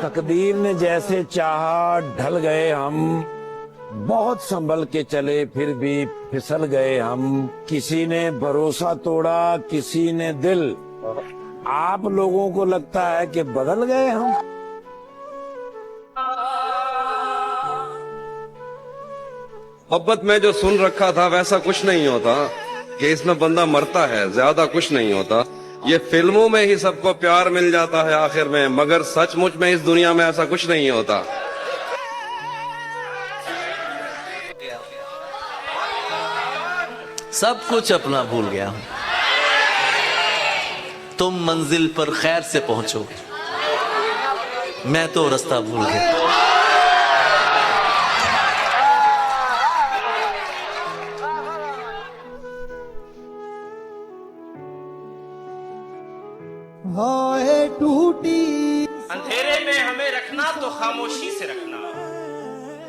تقدیر نے جیسے چاہا ڈھل گئے ہم، بہت سنبھل کے چلے پھر بھی پھسل گئے ہم، کسی نے بھروسہ توڑا کسی نے دل، آپ لوگوں کو لگتا ہے کہ بدل گئے ہم۔ محبت میں جو سن رکھا تھا ویسا کچھ نہیں ہوتا، کہ اس میں بندہ مرتا ہے، زیادہ کچھ نہیں ہوتا۔ یہ فلموں میں ہی سب کو پیار مل جاتا ہے آخر میں، مگر سچ مچ میں اس دنیا میں ایسا کچھ نہیں ہوتا۔ سب کچھ اپنا بھول گیا ہوں، تم منزل پر خیر سے پہنچو، میں تو رستہ بھول گیا۔ ٹوٹی اندھیرے میں ہمیں رکھنا تو خاموشی سے رکھنا،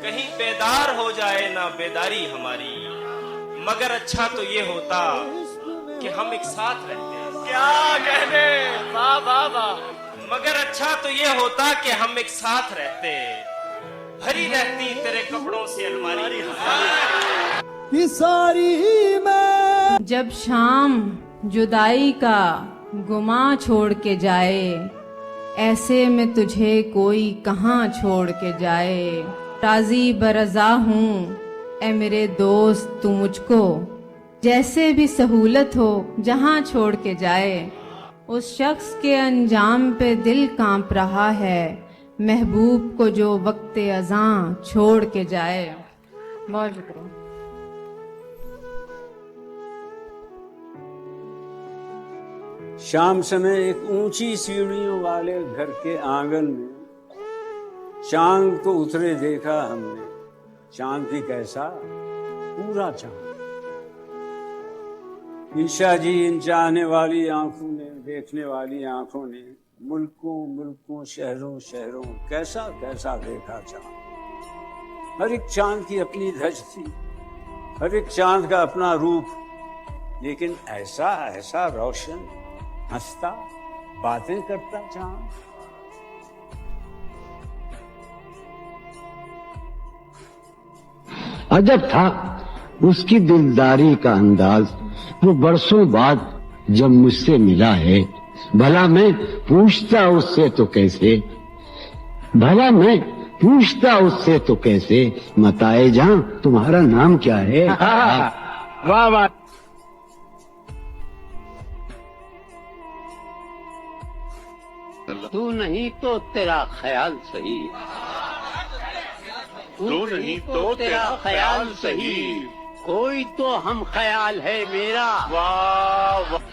کہیں بیدار ہو جائے نہ بیداری ہماری، مگر اچھا تو یہ ہوتا کہ ہم ایک ساتھ رہتے۔ کیا کہنے، واہ واہ واہ۔ مگر اچھا تو یہ ہوتا کہ ہم ایک ساتھ رہتے، بھری رہتی تیرے کپڑوں سے الماری ہماری۔ ساری میں جب شام جدائی کا گماں چھوڑ کے جائے، ایسے میں تجھے کوئی کہاں چھوڑ کے جائے، راضی برضا ہوں اے میرے دوست تو مجھ کو، جیسے بھی سہولت ہو جہاں چھوڑ کے جائے، اس شخص کے انجام پہ دل کانپ رہا ہے، محبوب کو جو وقت اذاں چھوڑ کے جائے۔ بہت شکریہ۔ شام سمے ایک اونچی سیڑھیوں والے گھر کے آنگن میں چاند کو اترے دیکھا ہم نے، چاند بھی کیسا، پورا چاند۔ عیشا جی ان چاہنے والی آنکھوں نے، دیکھنے والی آنکھوں نے، ملکوں ملکوں شہروں شہروں کیسا کیسا دیکھا چاند۔ ہر ایک چاند کی اپنی دھج تھی، ہر ایک چاند کا اپنا روپ، لیکن ایسا ایسا روشن، ہنستا، باتیں کرتا چاند۔ عجب تھا اس کی دلداری کا انداز، وہ برسوں بعد جب مجھ سے ملا ہے، بھلا میں پوچھتا اس سے تو کیسے، بھلا میں پوچھتا اس سے تو کیسے، متائے جاں تمہارا نام کیا ہے؟ واہ واہ۔ تو نہیں تو تیرا خیال صحیح، تو نہیں تو تیرا خیال صحیح، کوئی تو ہم خیال ہے میرا۔ واہ واہ۔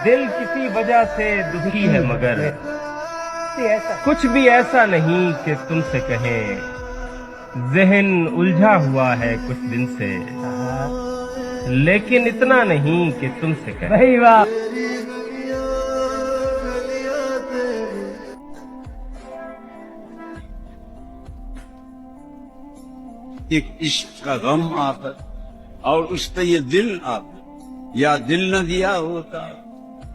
دل کسی وجہ سے دکھی ہے، مگر کچھ بھی ایسا نہیں کہ تم سے کہیں، ذہن الجھا ہوا ہے کچھ دن سے، لیکن اتنا نہیں کہ تم سے کہیں۔ ایک عشق کا غم آتا اور اس پہ یہ دل آتا، یا دل نہ دیا ہوتا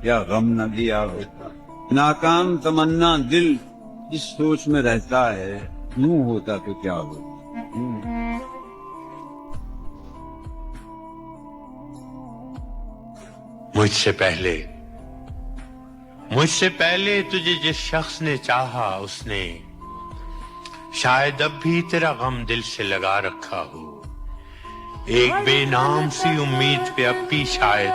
یا غم نہ دیا ہوتا، ناکام تمنا دل اس سوچ میں رہتا ہے، یوں ہوتا تو کیا ہوتا۔ مجھ سے پہلے تجھے جس شخص نے چاہا، اس نے شاید اب بھی تیرا غم دل سے لگا رکھا ہو، ایک بے نام سی امید پہ اب بھی شاید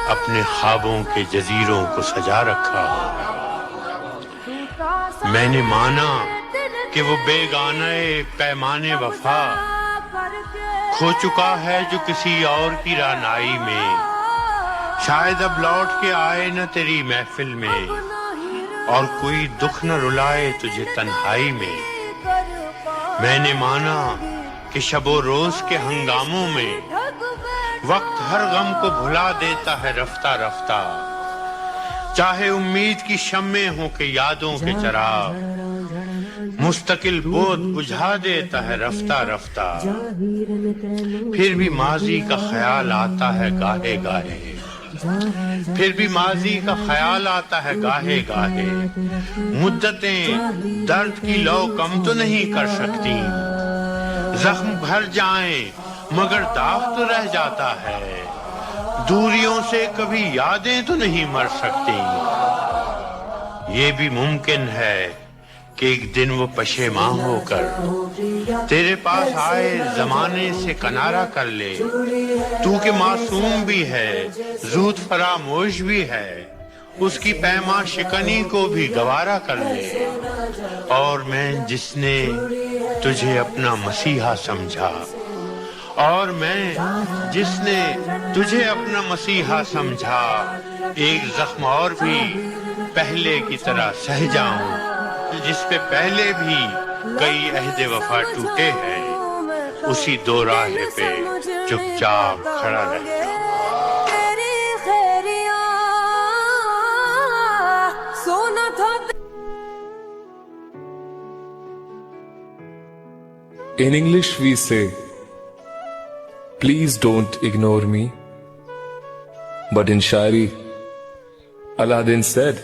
اپنے خوابوں کے جزیروں کو سجا رکھا ہو۔ میں نے مانا کہ وہ بیگانہ پیمانے وفا کھو چکا ہے جو کسی اور کی رعنائی میں، شاید اب لوٹ کے آئے نہ تیری محفل میں، اور کوئی دکھ نہ رلائے تجھے تنہائی میں۔ میں نے مانا کہ شب و روز کے ہنگاموں میں وقت ہر غم کو بھلا دیتا ہے رفتہ رفتہ، چاہے امید کی شمعیں ہوں کہ یادوں کے چراغ، मुस्तकिल बोध बुझा देता है रफ्ता रफ्ता, फिर भी माजी का ख्याल आता है गाहे गाहे, फिर भी माजी का ख्याल आता है गाहे गाहे। मुद्दतें दर्द की लौ कम तो नहीं कर सकती, जख्म भर जाएं मगर दाग तो रह जाता है, दूरियों से कभी यादें तो नहीं मर सकती। ये भी मुमकिन है कि एक दिन वो पशेमां होकर तेरे पास आए जमाने से किनारा कर ले, तू के मासूम भी है ज़ूद फरामोश भी है, उसकी पैमा शिकनी को भी गवारा कर ले। और मैं जिसने तुझे अपना मसीहा समझा, और मैं जिसने तुझे अपना मसीहा समझा, एक जख्म और भी पहले की तरह सह जाऊं, जिस पे पहले भी कई अहदे वफा टूटे हैं, उसी दो राहे पे चुपचाप खड़ा रह जाऊं। In English we say, please don't ignore me. But in Shairi, Aladdin said,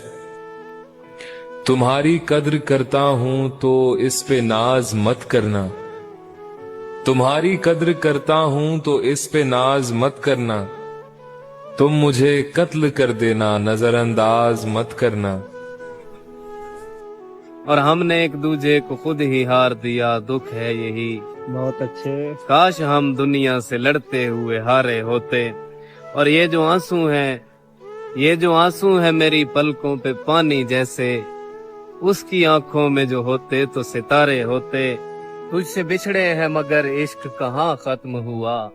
तुम्हारी कद्र करता हूं तो इस पे नाज मत करना, तुम्हारी कद्र करता हूं तो इस पे नाज मत करना, तुम मुझे कत्ल कर देना नजरअंदाज मत करना। और हमने एक दूजे को खुद ही हार दिया, दुख है यही। बहुत अच्छे। काश हम दुनिया से लड़ते हुए हारे होते, और ये जो आंसू हैं, ये जो आंसू है मेरी पलकों पे पानी जैसे, उसकी आंखों में जो होते तो सितारे होते। तुझसे बिछड़े हैं मगर इश्क कहाँ खत्म हुआ,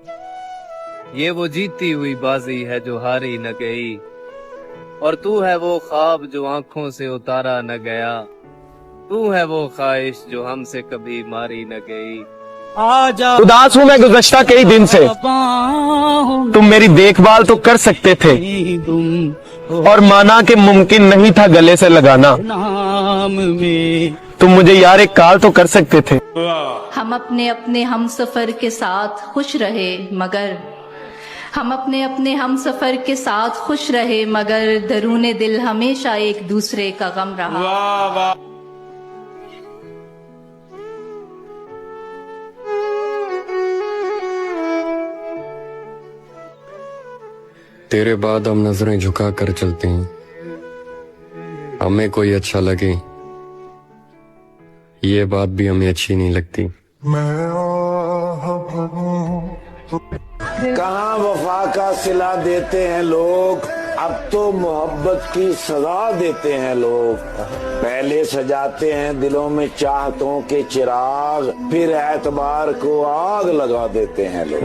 ये वो जीती हुई बाजी है जो हारी न गई, और तू है वो ख्वाब जो आंखों से उतारा न गया, तू है वो ख्वाहिश जो हमसे कभी मारी न गई। उदास हूँ मैं गुज़श्ता कई दिन से, तुम मेरी देखभाल तो कर सकते थे, और माना कि मुमकिन नहीं था गले से लगाना, तुम मुझे यार एक कॉल तो कर सकते थे। हम अपने हम सफर के साथ खुश रहे मगर, हम अपने हम सफर के साथ खुश रहे मगर, दरूने दिल हमेशा एक दूसरे का गम रहा। वाह वाह। तेरे बाद हम नजरें झुका कर चलते हैं, हमें कोई अच्छा लगे ये बात भी हमें अच्छी नहीं लगती। कहाँ वफा का सिला देते हैं लोग, अब तो मोहब्बत की सजा देते हैं लोग। पहले सजाते हैं दिलों में चाहतों के चिराग, फिर एतबार को आग लगा देते हैं लोग।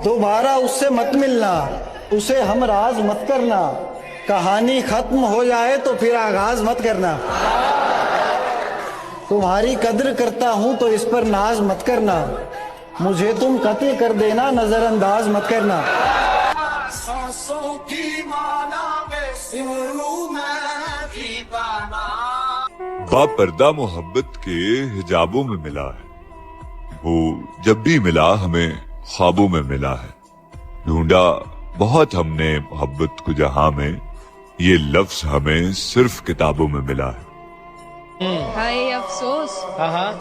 दोबारा उससे मत मिलना, उसे हम राज मत करना, कहानी खत्म हो जाए तो फिर आगाज मत करना। तुम्हारी कद्र करता हूँ तो इस पर नाज मत करना, मुझे तुम कत्ल कर देना नजरअंदाज मत करना। सांसों की माला में सिमरू मैं भी गाना। बापर्दा मोहब्बत के हिजाबों में मिला है, वो जब भी मिला हमें ख्वाबों में मिला है। ढूंढा बहुत हमने मोहब्बत को जहां में, ये लफ्ज हमें सिर्फ किताबों में मिला है। हाय अफसोस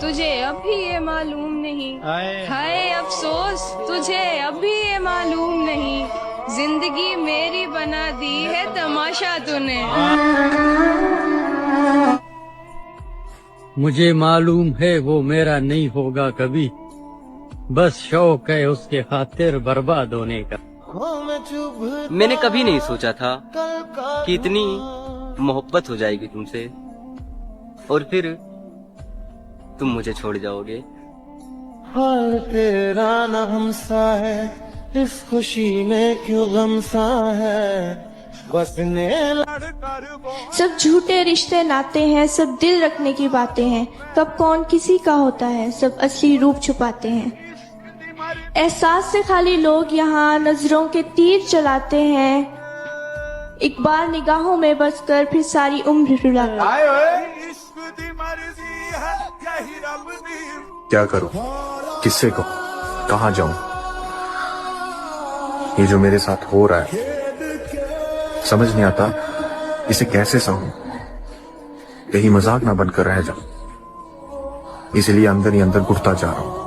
तुझे अब भी ये मालूम नहीं, हाय अफसोस तुझे अब भी ये मालूम नहीं, जिंदगी मेरी बना दी है तमाशा तूने। मुझे मालूम है वो मेरा नहीं होगा कभी, बस शौक है उसके खातिर बर्बाद होने का। मैंने कभी नहीं सोचा था कि इतनी मोहब्बत हो जाएगी तुमसे, और फिर तुम मुझे छोड़ जाओगे। हाल तेरा न हमसा है, इस खुशी में क्यों गम सा है, बसने सब झूठे रिश्ते नाते हैं, सब दिल रखने की बातें हैं, कब कौन किसी का होता है, सब असली रूप छुपाते हैं। एहसास से खाली लोग यहाँ नजरों के तीर चलाते हैं, एक बार निगाहों में बसकर फिर सारी उम्र रुलाते हैं। क्या करूं, किससे कहूं, कहां जाऊं? ये जो मेरे साथ हो रहा है समझ नहीं आता इसे कैसे सहूं, कहीं मजाक ना बनकर रह जाऊं, इसलिए अंदर ही अंदर घुटता जा रहा हूं।